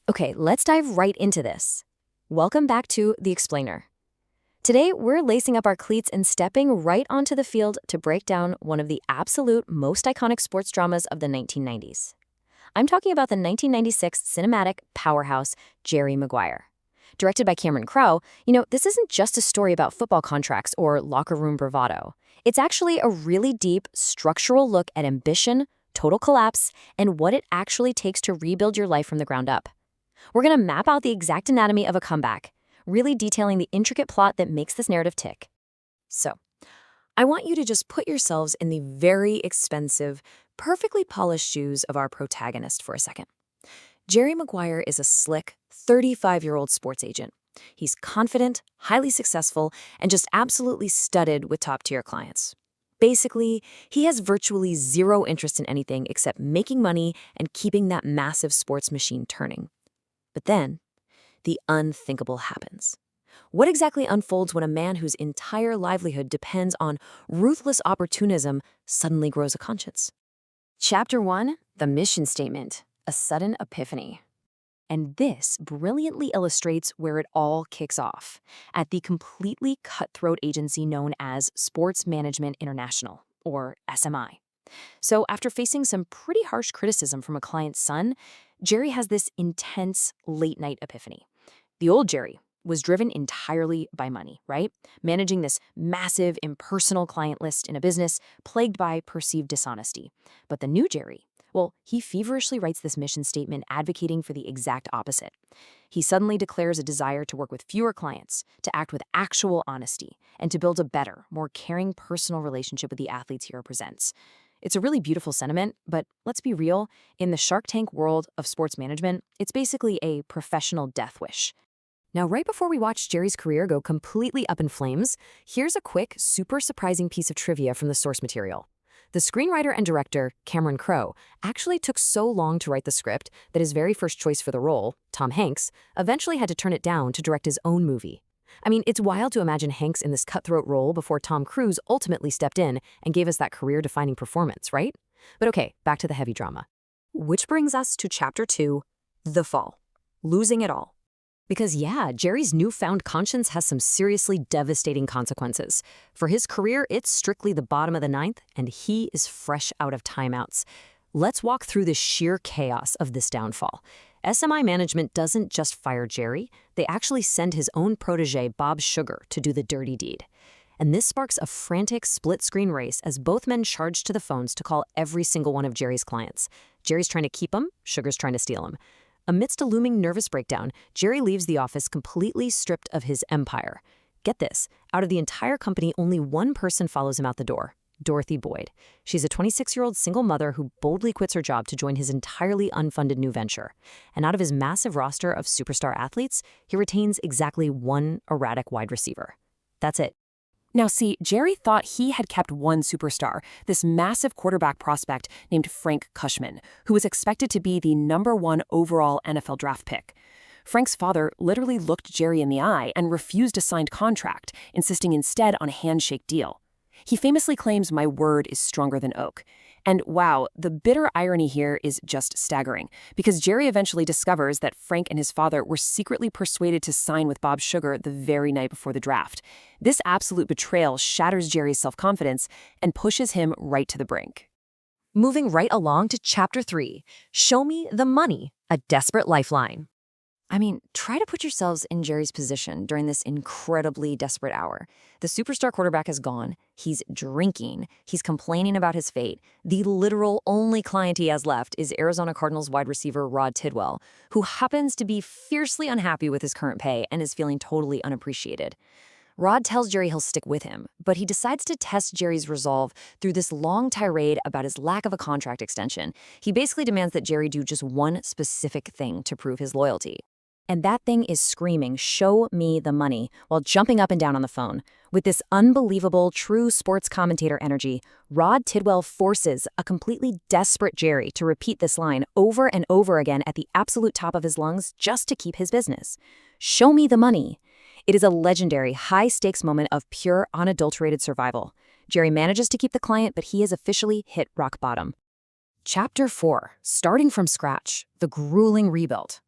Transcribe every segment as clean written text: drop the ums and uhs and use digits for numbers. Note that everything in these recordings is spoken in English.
Okay, let's dive right into this. Welcome back to The Explainer. Today, we're lacing up our cleats and stepping right onto the field to break down one of the absolute most iconic sports dramas of the 1990s. I'm talking about the 1996 cinematic powerhouse, Jerry Maguire. Directed by Cameron Crowe, this isn't just a story about football contracts or locker room bravado. It's actually a really deep, structural look at ambition, total collapse, and what it actually takes to rebuild your life from the ground up. We're going to map out the exact anatomy of a comeback, really detailing the intricate plot that makes this narrative tick. So, I want you to just put yourselves in the very expensive, perfectly polished shoes of our protagonist for a second. Jerry Maguire is a slick, 35-year-old sports agent. He's confident, highly successful, and just absolutely studded with top-tier clients. Basically, he has virtually zero interest in anything except making money and keeping that massive sports machine turning. But then, the unthinkable happens. What exactly unfolds when a man whose entire livelihood depends on ruthless opportunism suddenly grows a conscience? Chapter 1, The Mission Statement, A Sudden Epiphany. And this brilliantly illustrates where it all kicks off, at the completely cutthroat agency known as Sports Management International, or SMI. So after facing some pretty harsh criticism from a client's son, Jerry has this intense late-night epiphany. The old Jerry was driven entirely by money, right? Managing this massive, impersonal client list in a business plagued by perceived dishonesty. But the new Jerry, well, he feverishly writes this mission statement advocating for the exact opposite. He suddenly declares a desire to work with fewer clients, to act with actual honesty, and to build a better, more caring personal relationship with the athletes he represents. It's a really beautiful sentiment, but let's be real, in the Shark Tank world of sports management, it's basically a professional death wish. Now, right before we watch Jerry's career go completely up in flames, here's a quick, super surprising piece of trivia from the source material. The screenwriter and director, Cameron Crowe, actually took so long to write the script that his very first choice for the role, Tom Hanks, eventually had to turn it down to direct his own movie. I mean, it's wild to imagine Hanks in this cutthroat role before Tom Cruise ultimately stepped in and gave us that career-defining performance, right? But okay, back to the heavy drama. Which brings us to Chapter 2, The Fall. Losing it all. Because yeah, Jerry's newfound conscience has some seriously devastating consequences. For his career, it's strictly the bottom of the ninth, and he is fresh out of timeouts. Let's walk through the sheer chaos of this downfall. SMI management doesn't just fire Jerry, they actually send his own protege, Bob Sugar, to do the dirty deed. And this sparks a frantic split-screen race as both men charge to the phones to call every single one of Jerry's clients. Jerry's trying to keep him, Sugar's trying to steal him. Amidst a looming nervous breakdown, Jerry leaves the office completely stripped of his empire. Get this, out of the entire company, only one person follows him out the door. Dorothy Boyd. She's a 26-year-old single mother who boldly quits her job to join his entirely unfunded new venture. And out of his massive roster of superstar athletes, he retains exactly one erratic wide receiver. That's it. Now see, Jerry thought he had kept one superstar, this massive quarterback prospect named Frank Cushman, who was expected to be the #1 overall NFL draft pick. Frank's father literally looked Jerry in the eye and refused a signed contract, insisting instead on a handshake deal. He famously claims, "My word is stronger than oak." And wow, the bitter irony here is just staggering, because Jerry eventually discovers that Frank and his father were secretly persuaded to sign with Bob Sugar the very night before the draft. This absolute betrayal shatters Jerry's self-confidence and pushes him right to the brink. Moving right along to Chapter 3, Show Me the Money, a Desperate Lifeline. I mean, try to put yourselves in Jerry's position during this incredibly desperate hour. The superstar quarterback is gone. He's drinking. He's complaining about his fate. The literal only client he has left is Arizona Cardinals wide receiver Rod Tidwell, who happens to be fiercely unhappy with his current pay and is feeling totally unappreciated. Rod tells Jerry he'll stick with him, but he decides to test Jerry's resolve through this long tirade about his lack of a contract extension. He basically demands that Jerry do just one specific thing to prove his loyalty. And that thing is screaming, "Show me the money," while jumping up and down on the phone. With this unbelievable, true sports commentator energy, Rod Tidwell forces a completely desperate Jerry to repeat this line over and over again at the absolute top of his lungs just to keep his business. "Show me the money." It is a legendary, high-stakes moment of pure, unadulterated survival. Jerry manages to keep the client, but he has officially hit rock bottom. Chapter 4, Starting from Scratch, The Grueling Rebuild.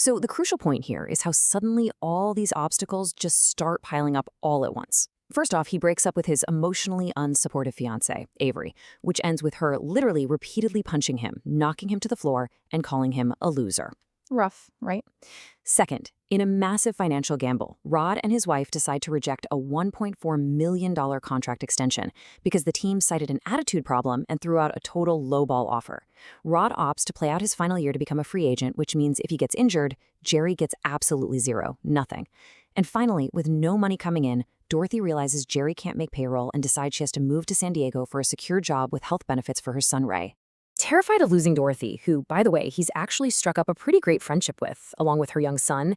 So the crucial point here is how suddenly all these obstacles just start piling up all at once. First off, he breaks up with his emotionally unsupportive fiancée, Avery, which ends with her literally repeatedly punching him, knocking him to the floor, and calling him a loser. Rough, right? Second, in a massive financial gamble, Rod and his wife decide to reject a $1.4 million contract extension because the team cited an attitude problem and threw out a total lowball offer. Rod opts to play out his final year to become a free agent, which means if he gets injured, Jerry gets absolutely zero, nothing. And finally, with no money coming in, Dorothy realizes Jerry can't make payroll and decides she has to move to San Diego for a secure job with health benefits for her son, Ray. Terrified of losing Dorothy, who, by the way, he's actually struck up a pretty great friendship with, along with her young son,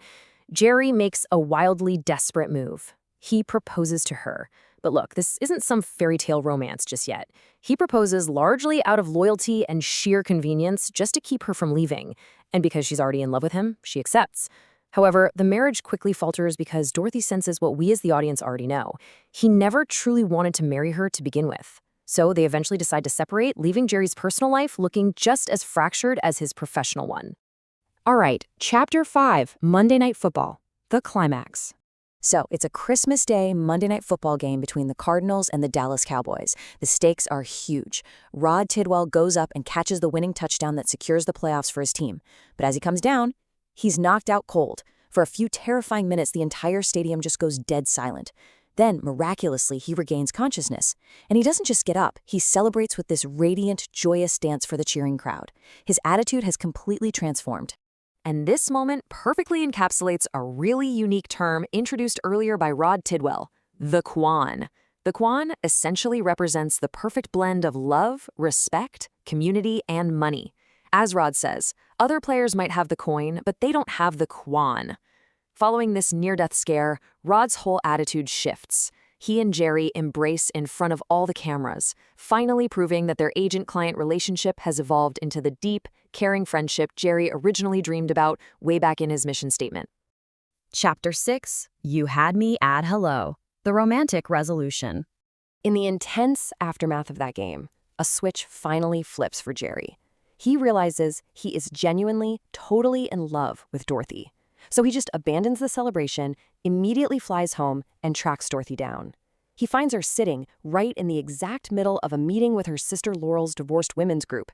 Jerry makes a wildly desperate move. He proposes to her. But look, this isn't some fairy tale romance just yet. He proposes largely out of loyalty and sheer convenience just to keep her from leaving. And because she's already in love with him, she accepts. However, the marriage quickly falters because Dorothy senses what we as the audience already know. He never truly wanted to marry her to begin with. So they eventually decide to separate, leaving Jerry's personal life looking just as fractured as his professional one. All right, Chapter 5, Monday Night Football, the climax. So it's a Christmas Day Monday Night Football game between the Cardinals and the Dallas Cowboys. The stakes are huge. Rod Tidwell goes up and catches the winning touchdown that secures the playoffs for his team. But as he comes down, he's knocked out cold. For a few terrifying minutes, the entire stadium just goes dead silent. Then, miraculously, he regains consciousness. And he doesn't just get up, he celebrates with this radiant, joyous dance for the cheering crowd. His attitude has completely transformed. And this moment perfectly encapsulates a really unique term introduced earlier by Rod Tidwell, the Quan. The Quan essentially represents the perfect blend of love, respect, community, and money. As Rod says, other players might have the coin, but they don't have the Quan. Following this near-death scare, Rod's whole attitude shifts. He and Jerry embrace in front of all the cameras, finally proving that their agent-client relationship has evolved into the deep, caring friendship Jerry originally dreamed about way back in his mission statement. Chapter 6, You Had Me at Hello, the romantic resolution. In the intense aftermath of that game, a switch finally flips for Jerry. He realizes he is genuinely, totally in love with Dorothy. So he just abandons the celebration, immediately flies home, and tracks Dorothy down. He finds her sitting right in the exact middle of a meeting with her sister Laurel's divorced women's group.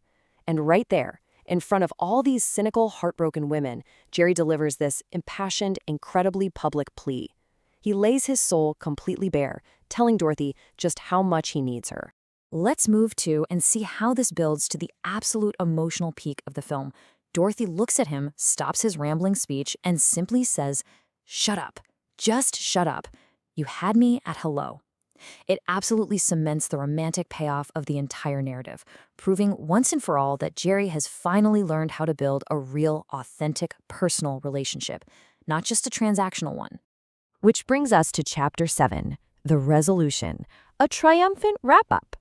And right there, in front of all these cynical, heartbroken women, Jerry delivers this impassioned, incredibly public plea. He lays his soul completely bare, telling Dorothy just how much he needs her. Let's move to and see how this builds to the absolute emotional peak of the film. Dorothy looks at him, stops his rambling speech, and simply says, "Shut up. Just shut up. You had me at hello." It absolutely cements the romantic payoff of the entire narrative, proving once and for all that Jerry has finally learned how to build a real, authentic, personal relationship, not just a transactional one. Which brings us to Chapter 7, The Resolution, a triumphant wrap-up.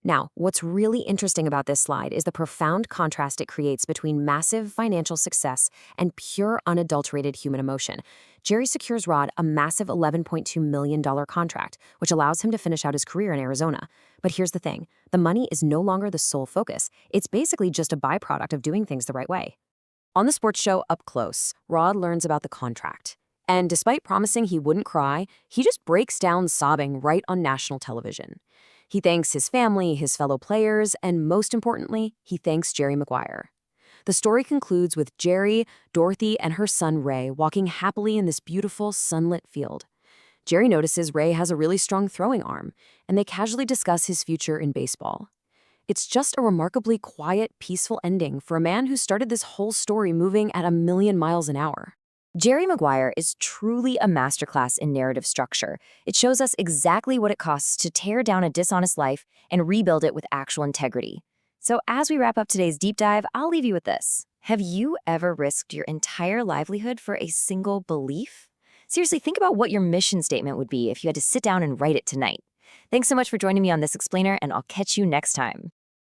Now, what's really interesting about this slide is the profound contrast it creates between massive financial success and pure, unadulterated human emotion. Jerry secures Rod a massive $11.2 million contract, which allows him to finish out his career in Arizona. But here's the thing. The money is no longer the sole focus. It's basically just a byproduct of doing things the right way. On the sports show Up Close, Rod learns about the contract. And despite promising he wouldn't cry, he just breaks down sobbing right on national television. He thanks his family, his fellow players, and most importantly, he thanks Jerry Maguire. The story concludes with Jerry, Dorothy, and her son Ray walking happily in this beautiful, sunlit field. Jerry notices Ray has a really strong throwing arm, and they casually discuss his future in baseball. It's just a remarkably quiet, peaceful ending for a man who started this whole story moving at 1,000,000 miles an hour. Jerry Maguire is truly a masterclass in narrative structure. It shows us exactly what it costs to tear down a dishonest life and rebuild it with actual integrity. So as we wrap up today's deep dive, I'll leave you with this. Have you ever risked your entire livelihood for a single belief? Seriously, think about what your mission statement would be if you had to sit down and write it tonight. Thanks so much for joining me on this explainer, and I'll catch you next time.